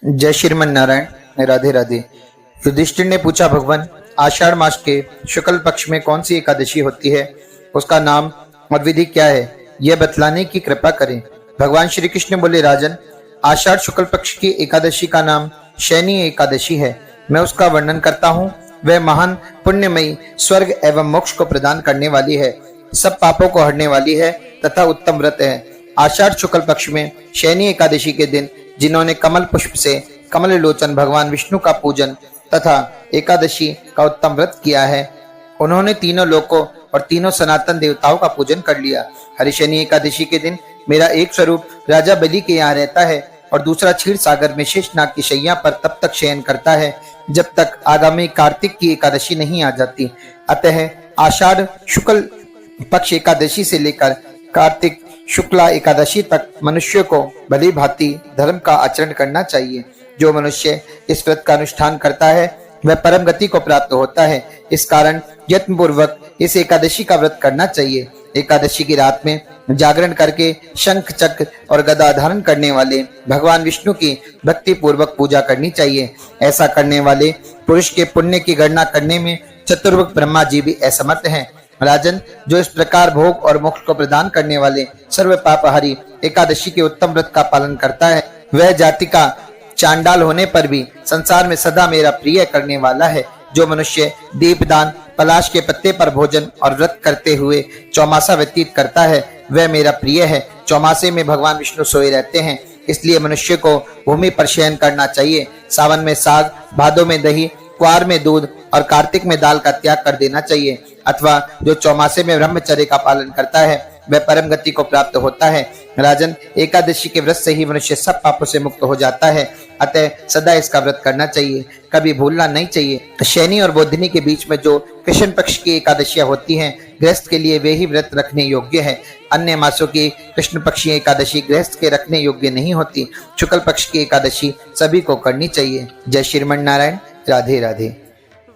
जय श्रीमन नारायण। राधे राधे। युधिष्ठिर ने पूछा, भगवान, आषाढ़ मास के शुक्ल पक्ष में कौन सी एकादशी होती है? उसका नाम और विधि क्या है, यह बतलाने की कृपा करें। भगवान श्री कृष्ण बोले, राजन, आषाढ़ शुक्ल पक्ष की एकादशी का नाम शयनी एकादशी है। मैं उसका वर्णन करता हूँ। वह महान पुण्यमयी, स्वर्ग एवं मोक्ष को प्रदान करने वाली है, सब पापों को हरने वाली है तथा उत्तम व्रत है। आषाढ़ शुक्ल पक्ष में शयनी एकादशी के दिन जिन्होंने कमल पुष्प से कमल लोचन भगवान विष्णु का पूजन तथा एकादशी का उत्तम व्रत किया है, उन्होंने तीनों लोकों और तीनों सनातन देवताओं का पूजन कर लिया। हरिशनी एकादशी के दिन मेरा एक स्वरूप राजा बलि के यहाँ रहता है और दूसरा क्षीर सागर में शेषनाग की शैया पर तब तक शयन करता है जब तक आगामी कार्तिक की एकादशी नहीं आ जाती। अतः आषाढ़ शुक्ल पक्ष एकादशी से लेकर कार्तिक शुक्ला एकादशी तक मनुष्य को भली भांति धर्म का आचरण करना चाहिए। जो मनुष्य इस व्रत का अनुष्ठान करता है वह परम गति को प्राप्त होता है। इस कारण यत्न पूर्वक इस एकादशी का व्रत करना चाहिए। एकादशी की रात में जागरण करके शंख चक्र और गदा धारण करने वाले भगवान विष्णु की भक्ति पूर्वक पूजा करनी चाहिए। ऐसा करने वाले पुरुष के पुण्य की गणना करने में चतुर्मुख ब्रह्मा जी भी असमर्थ हैं। राजन, जो इस प्रकार भोग और मोक्ष को प्रदान करने वाले सर्व पापहारी एकादशी के उत्तम व्रत का पालन करता है, वह जाति का चांडाल होने पर भी संसार में सदा मेरा प्रिय करने वाला है। जो मनुष्य दीपदान, पलाश के पत्ते पर भोजन और व्रत करते हुए चौमासा व्यतीत करता है, वह मेरा प्रिय है। चौमासे में भगवान विष्णु सोए रहते हैं, इसलिए मनुष्य को भूमि पर शयन करना चाहिए। सावन में साग, भादों में दही, क्वार में दूध और कार्तिक में दाल का त्याग कर देना चाहिए। अथवा जो चौमासे में ब्रह्मचर्य का पालन करता है वह परम गति को प्राप्त होता है। राजन, एकादशी के व्रत से ही मनुष्य सब पापों से मुक्त हो जाता है, अतः सदा इसका व्रत करना चाहिए, कभी भूलना नहीं चाहिए। शयनी और बोधिनी के बीच में जो कृष्ण पक्ष की एकादशियां होती हैं, गृहस्थ के लिए वे ही व्रत रखने योग्य है। अन्य मासों की कृष्ण पक्षी एकादशी गृहस्थ के रखने योग्य नहीं होती। शुक्ल पक्ष की एकादशी सभी को करनी चाहिए। जय श्रीमन नारायण। राधे राधे।